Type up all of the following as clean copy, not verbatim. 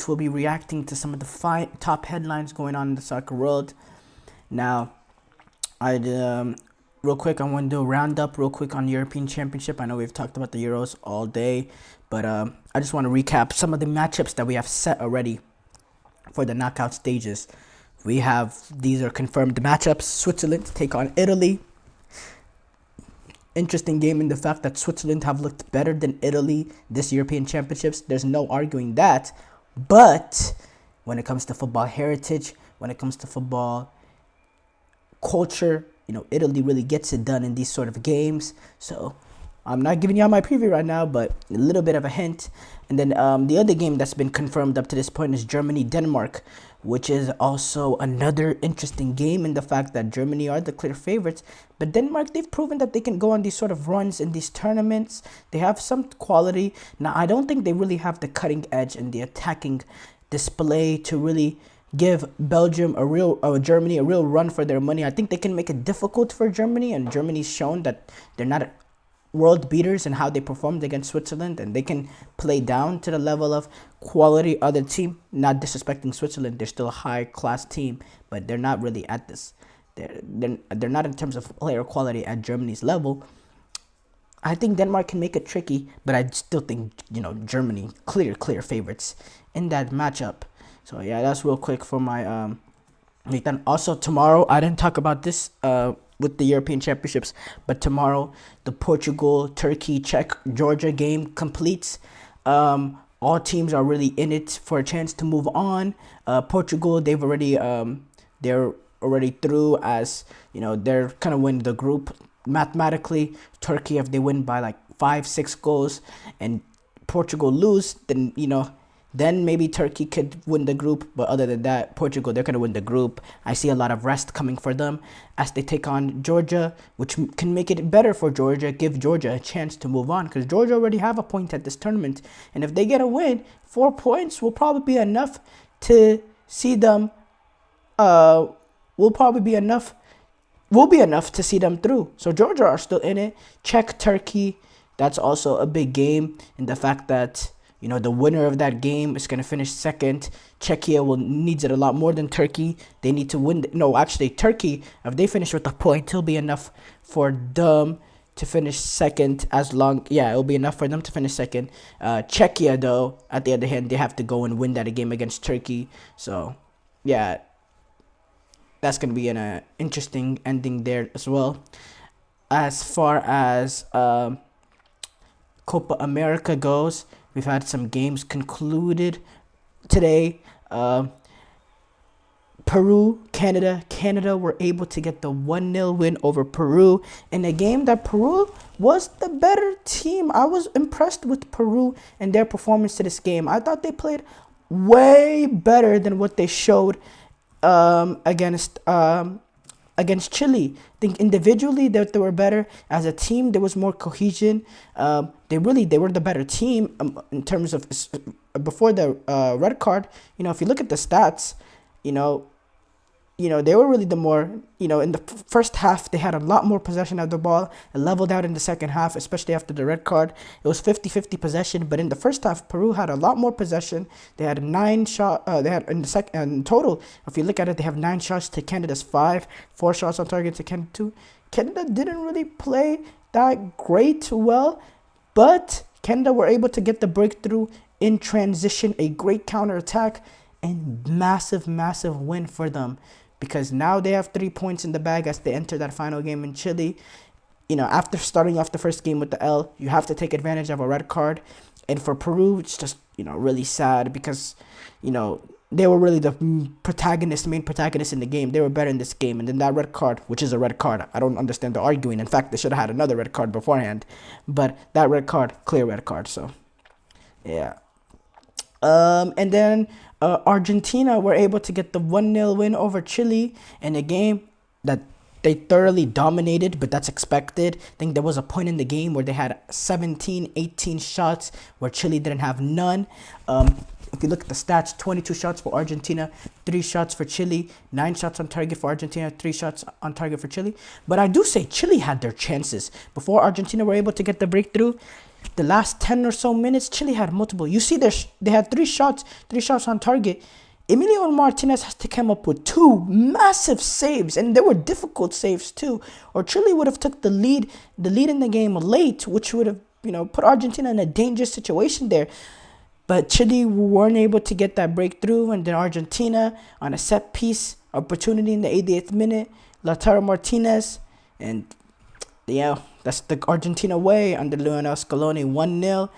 we'll be reacting to some of the top headlines going on in the soccer world. Now, I'd real quick, I want to do a roundup real quick on the European Championship. I know we've talked about the Euros all day, but I just want to recap some of the matchups that we have set already for the knockout stages. These are confirmed matchups. Switzerland take on Italy. Interesting game in the fact that Switzerland have looked better than Italy this European Championships. There's no arguing that. But when it comes to football heritage, when it comes to football culture, Italy really gets it done in these sort of games. So I'm not giving you all my preview right now, but a little bit of a hint. And then the other game that's been confirmed up to this point is Germany-Denmark, which is also another interesting game in the fact that Germany are the clear favorites. But Denmark, they've proven that they can go on these sort of runs in these tournaments. They have some quality. Now, I don't think they really have the cutting edge and the attacking display to really give Germany a real run for their money. I think they can make it difficult for Germany, and Germany's shown that they're not world beaters in how they performed against Switzerland, and they can play down to the level of quality other team. Not disrespecting Switzerland, they're still a high class team, but they're not really at this. They're not in terms of player quality at Germany's level. I think Denmark can make it tricky, but I still think Germany clear favorites in that matchup. So yeah, that's real quick for my then also tomorrow, I didn't talk about this with the European Championships, but tomorrow the Portugal, Turkey, Czech, Georgia game completes. All teams are really in it for a chance to move on. Portugal, they're already through, as they're kind of win the group mathematically. Turkey, if they win by like 5-6 goals and Portugal lose, then maybe Turkey could win the group. But other than that, Portugal, they're going to win the group. I see a lot of rest coming for them as they take on Georgia, which can make it better for Georgia, give Georgia a chance to move on, because Georgia already have a point at this tournament. And if they get a win, 4 points will probably be enough to see them, will be enough to see them through. So Georgia are still in it. Czech, Turkey, that's also a big game in the fact that the winner of that game is going to finish second. Czechia needs it a lot more than Turkey. They need to win. Turkey, if they finish with a point, it'll be enough for them to finish second. It'll be enough for them to finish second. Czechia, though, at the other hand, they have to go and win that game against Turkey. So, yeah, that's going to be an interesting ending there as well. As far as Copa America goes, we've had some games concluded today. Peru, Canada. Canada were able to get the 1-0 win over Peru in a game that Peru was the better team. I was impressed with Peru and their performance to this game. I thought they played way better than what they showed against Chile. I think individually that they were better. As a team, there was more cohesion. They were the better team in terms of before the red card. If you look at the stats, they were really the more, in the first half, they had a lot more possession of the ball. It leveled out in the second half, especially after the red card. It was 50-50 possession, but in the first half, Peru had a lot more possession. They had 9 shots, in total, if you look at it, they have 9 shots to Canada's 5, 4 shots on target to Canada 2. Canada didn't really play that great well, but Canada were able to get the breakthrough in transition, a great counterattack, and massive win for them, because now they have 3 points in the bag as they enter that final game in Chile. After starting off the first game with the L, you have to take advantage of a red card. And for Peru, it's just, really sad because, they were really the main protagonist in the game. They were better in this game. And then that red card, which is a red card, I don't understand the arguing. In fact, they should have had another red card beforehand. But that red card, clear red card. So, yeah. And then Argentina were able to get the 1-0 win over Chile in a game that they thoroughly dominated, but that's expected. I think there was a point in the game where they had 17, 18 shots where Chile didn't have none. If you look at the stats, 22 shots for Argentina, 3 shots for Chile, 9 shots on target for Argentina, 3 shots on target for Chile. But I do say Chile had their chances. Before Argentina were able to get the breakthrough, the last 10 or so minutes, Chile had multiple. You see, they had three shots on target. Emilio Martinez has to come up with two massive saves, and they were difficult saves too. Or Chile would have took the lead in the game late, which would have put Argentina in a dangerous situation there. But Chile weren't able to get that breakthrough, and then Argentina on a set piece opportunity in the 88th minute, Lautaro Martinez, and yeah, that's the Argentina way under Lionel Scaloni, 1-0.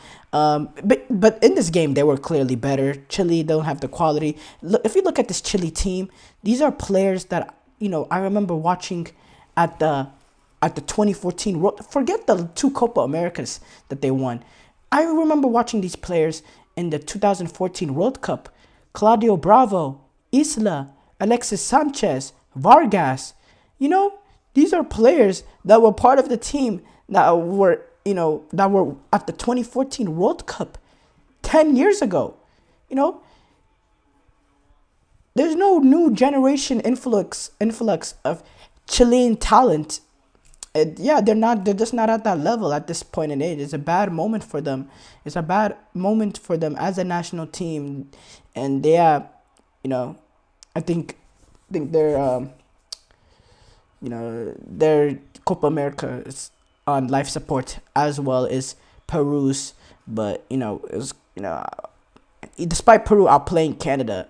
But in this game, they were clearly better. Chile don't have the quality. Look, if you look at this Chile team, these are players that I remember watching at the 2014 World. Forget the two Copa Americas that they won. I remember watching these players in the 2014 World Cup. Claudio Bravo, Isla, Alexis Sanchez, Vargas. These are players that were part of the team that were at the 2014 World Cup 10 years ago. There's no new generation influx of Chilean talent. They're just not at that level at this point in age. It's a bad moment for them. It's a bad moment for them as a national team, and I think they're their Copa America is on life support as well as Peru's. But despite Peru outplaying Canada,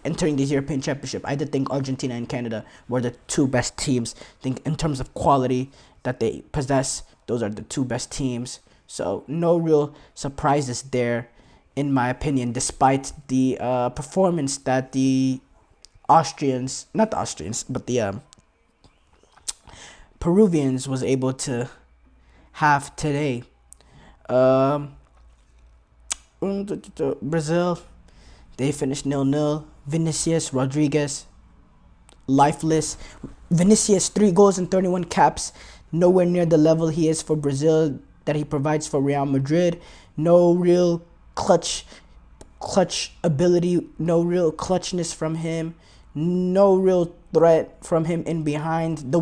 entering this European Championship, I did think Argentina and Canada were the two best teams. I think in terms of quality that they possess, those are the two best teams. So no real surprises there, in my opinion, despite the performance that the Peruvians was able to have today. Brazil, they finished 0-0. Vinicius Rodriguez, lifeless. Vinicius, 3 goals and 31 caps. Nowhere near the level he is for Brazil that he provides for Real Madrid. No real clutch ability. No real clutchness from him. No real threat from him in behind.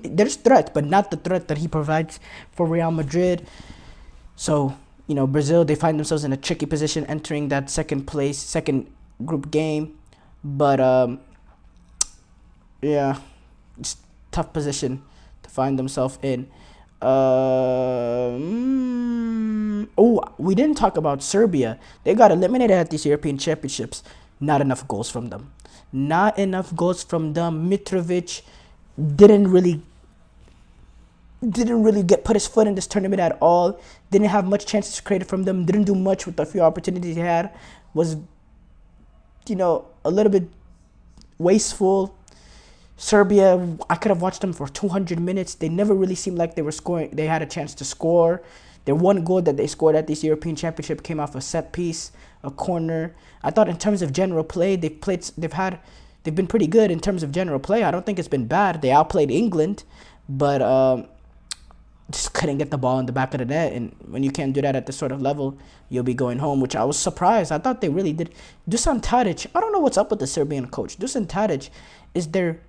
There's threat, but not the threat that he provides for Real Madrid. So, Brazil, they find themselves in a tricky position entering that second group game. But, it's tough position to find themselves in. We didn't talk about Serbia. They got eliminated at these European Championships. Not enough goals from them. Mitrovic didn't really put his foot in this tournament at all. Didn't have much chances created from them. Didn't do much with the few opportunities he had. Was, a little bit wasteful. Serbia, I could have watched them for 200 minutes. They never really seemed like they were scoring. They had a chance to score. Their one goal that they scored at this European Championship came off a set piece, a corner. I thought in terms of general play, they've been pretty good in terms of general play. I don't think it's been bad. They outplayed England, but just couldn't get the ball in the back of the net. And when you can't do that at this sort of level, you'll be going home, which I was surprised. I thought they really did. Dusan Tadic, I don't know what's up with the Serbian coach. Dusan Tadic is their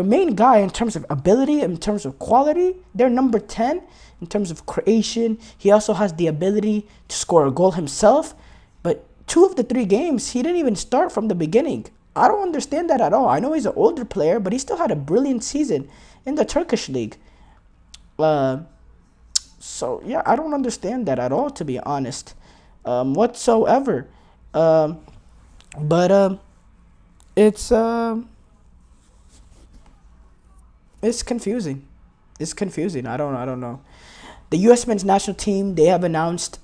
main guy in terms of ability, in terms of quality. They're number 10 in terms of creation. He also has the ability to score a goal himself. But 2 of the 3 games, he didn't even start from the beginning. I don't understand that at all. I know he's an older player, but he still had a brilliant season in the Turkish league. I don't understand that at all, to be honest, whatsoever. It's confusing. I don't know. The U.S. men's national team, they have announced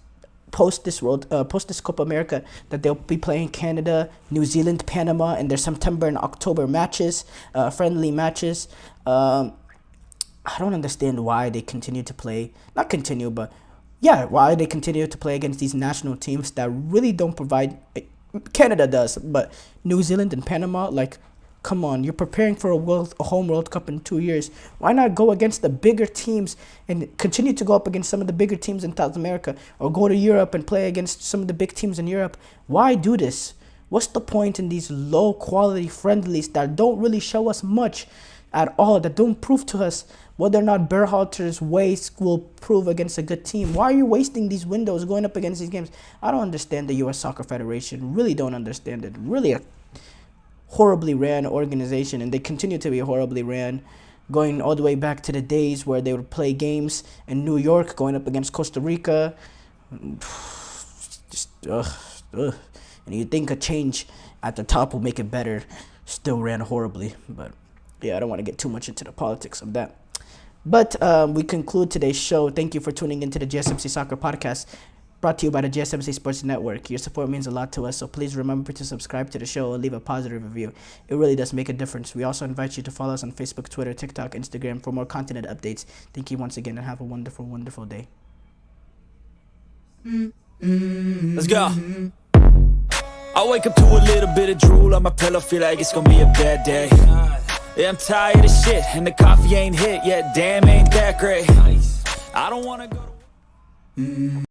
post this Copa America that they'll be playing Canada, New Zealand, Panama in their September and October matches, friendly matches. I don't understand why they continue to play. Why they continue to play against these national teams that really don't provide. Canada does, but New Zealand and Panama, come on, you're preparing for a home World Cup in 2 years. Why not go against the bigger teams and continue to go up against some of the bigger teams in South America, or go to Europe and play against some of the big teams in Europe? Why do this? What's the point in these low quality friendlies that don't really show us much? at all that don't prove to us whether or not Berhalter's ways will prove against a good team. Why are you wasting these windows going up against these games? I don't understand the U.S. Soccer Federation. Really don't understand it. Really a horribly ran organization, and they continue to be horribly ran, going all the way back to the days where they would play games in New York, going up against Costa Rica. Just, ugh. And you think a change at the top will make it better. Still ran horribly. But yeah, I don't want to get too much into the politics of that. But we conclude today's show. Thank you for tuning into the GSMC Soccer Podcast, brought to you by the GSMC Sports Network. Your support means a lot to us, so please remember to subscribe to the show and leave a positive review. It really does make a difference. We also invite you to follow us on Facebook, Twitter, TikTok, Instagram for more content and updates. Thank you once again, and have a wonderful, wonderful day. Let's go. I wake up to a little bit of drool on my pillow, feel like it's gonna be a bad day. Yeah, I'm tired of shit, and the coffee ain't hit yet, damn, ain't that great. I don't wanna go to